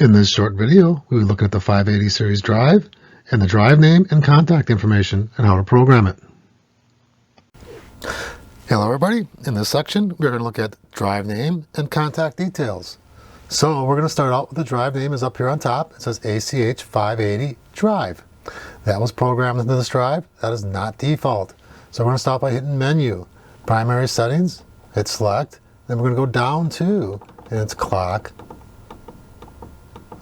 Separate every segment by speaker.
Speaker 1: In this short video, we will look at the 580 series drive and the drive name and contact information and how to program it. Hello everybody, in this section we're going to look at drive name and contact details. So we're going to start out with the drive name is up here on top. It says ACH580 drive. That was programmed into this drive. That is not default. So we're going to start by hitting menu, primary settings, hit select, then we're going to go down to, and it's clock,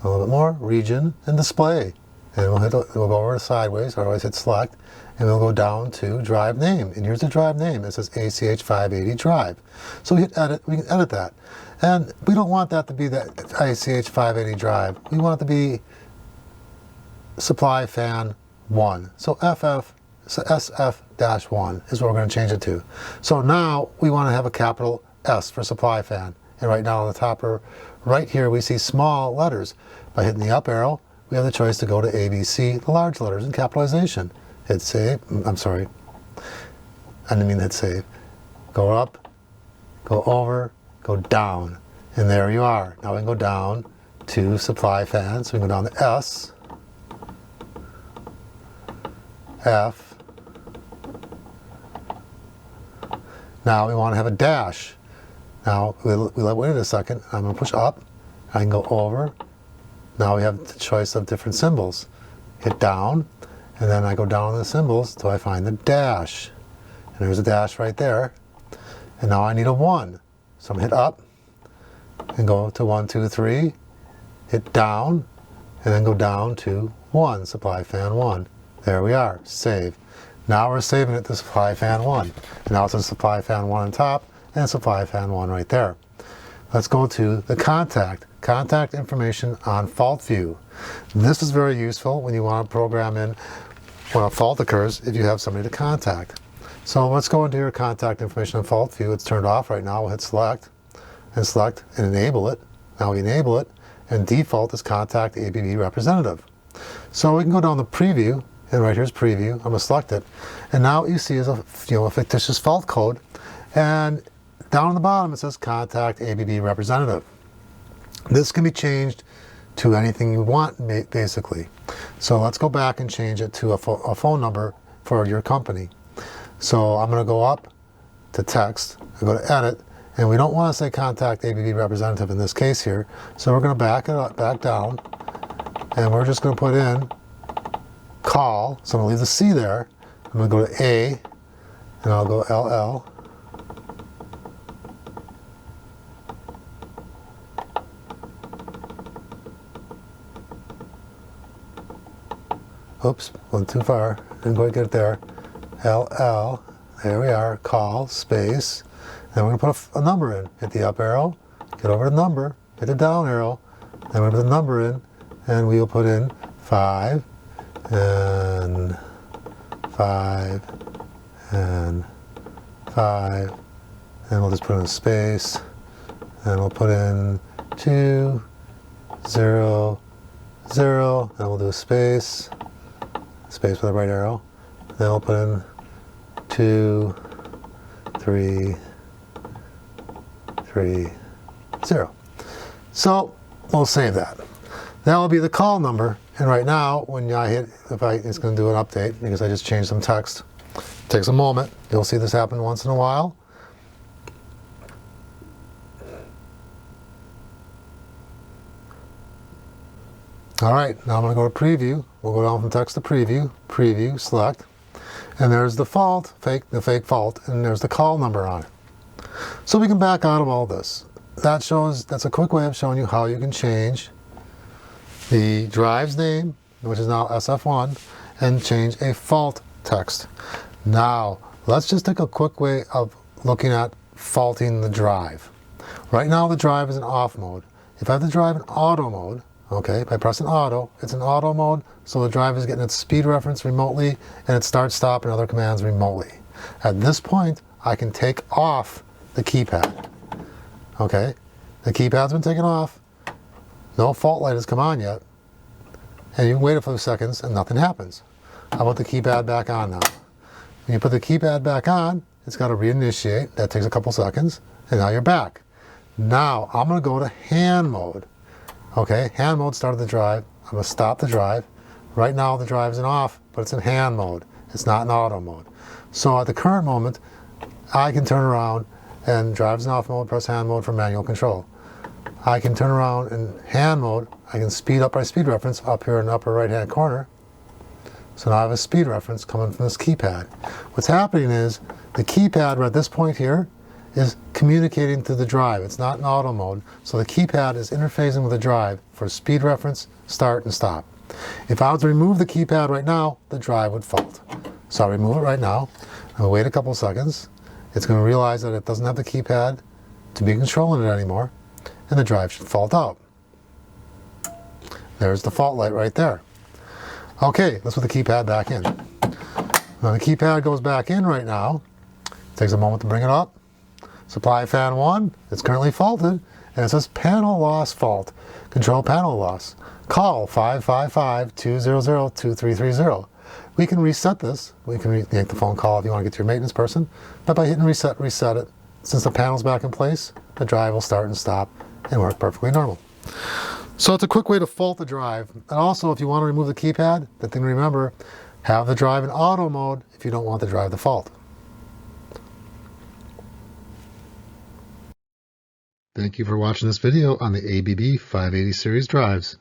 Speaker 1: a little bit more, region, and display. And we'll go over to sideways, or always hit select, and we'll go down to drive name. And here's the drive name. It says ACH580 drive. So we hit edit, we can edit that. And we don't want that to be that ACH580 drive. We want it to be supply fan 1. So SF-1 is what we're going to change it to. So now we want to have a capital S for supply fan. And right now on the top right here we see small letters. By hitting the up arrow, we have the choice to go to ABC, the large letters in capitalization. Hit save. I'm sorry. I didn't mean to hit save. Go up, go over, go down. And there you are. Now we can go down to supply fan. So we can go down to S, F. Now we want to have a dash. Now wait a second. I'm going to push up. I can go over. Now we have the choice of different symbols. Hit down, and then I go down the symbols till I find the dash. And there's a dash right there. And now I need a 1. So I'm going to hit up and go to 1, 2, 3. Hit down, and then go down to 1, supply fan 1. There we are. Save. Now we're saving it to supply fan 1. And now it's in supply fan 1 on top and supply fan 1 right there. Let's go to the contact information on fault view. This is very useful when you want to program in when a fault occurs if you have somebody to contact. So let's go into your contact information on fault view. It's turned off right now. We'll hit select and enable it. Now we enable it, and default is contact ABB representative. So we can go down to preview, and right here's preview. I'm going to select it, and now what you see is a fictitious fault code, and down on the bottom it says contact ABB representative. This can be changed to anything you want, basically. So let's go back and change it to a phone number for your company. So I'm going to go up to text, I go to edit, and we don't want to say contact ABB representative in this case here. So we're going to back it up, back down, and we're just going to put in call. So I'm going to leave the C there. I'm going to go to A, and I'll go LL. Oops, went too far. Didn't quite get it there. LL, there we are, call, space. Then we're going to put a number in. Hit the up arrow, get over the number, hit the down arrow, then we're going to put the number in, and we'll put in 5, and 5, and 5, and we'll just put in a space, and we'll put in 2, 0, 0, and we'll do a space with the right arrow. Then we'll put in 2, 3, 3, 0. So we'll save that. That will be the call number. And right now, when I hit, it's going to do an update because I just changed some text. It takes a moment. You'll see this happen once in a while. All right, now I'm going to go to preview. We'll go down from text to preview, preview, select, and there's the fault, the fake fault, and there's the call number on it. So we can back out of all this. That's a quick way of showing you how you can change the drive's name, which is now SF1, and change a fault text. Now, let's just take a quick way of looking at faulting the drive. Right now the drive is in off mode. If I have the drive in auto mode, okay, by pressing auto, it's in auto mode, so the drive is getting its speed reference remotely, and it start, stop, and other commands remotely. At this point, I can take off the keypad. Okay, the keypad's been taken off, no fault light has come on yet, and you can wait a few seconds and nothing happens. How about the keypad back on now? When you put the keypad back on, it's got to reinitiate. That takes a couple seconds, and now you're back. Now, I'm going to go to hand mode. Okay, hand mode started the drive. I'm going to stop the drive. Right now the drive is in off, but it's in hand mode. It's not in auto mode. So at the current moment, I can turn around and drive's in off mode, press hand mode for manual control. I can turn around in hand mode. I can speed up my speed reference up here in the upper right hand corner. So now I have a speed reference coming from this keypad. What's happening is the keypad right at this point here is communicating to the drive. It's not in auto mode, so the keypad is interfacing with the drive for speed reference, start and stop. If I was to remove the keypad right now, the drive would fault. So I'll remove it right now. I'm going to wait a couple seconds. It's going to realize that it doesn't have the keypad to be controlling it anymore, and the drive should fault out. There's the fault light right there. Okay, let's put the keypad back in. Now the keypad goes back in right now. Takes a moment to bring it up. Supply fan 1, it's currently faulted, and it says panel loss fault. Control panel loss. Call 555-200-2330. We can reset this. We can make the phone call if you want to get to your maintenance person, but by hitting reset it. Since the panel's back in place, the drive will start and stop and work perfectly normal. So it's a quick way to fault the drive. And also, if you want to remove the keypad, the thing to remember, have the drive in auto mode if you don't want the drive to fault. Thank you for watching this video on the ABB 580 series drives.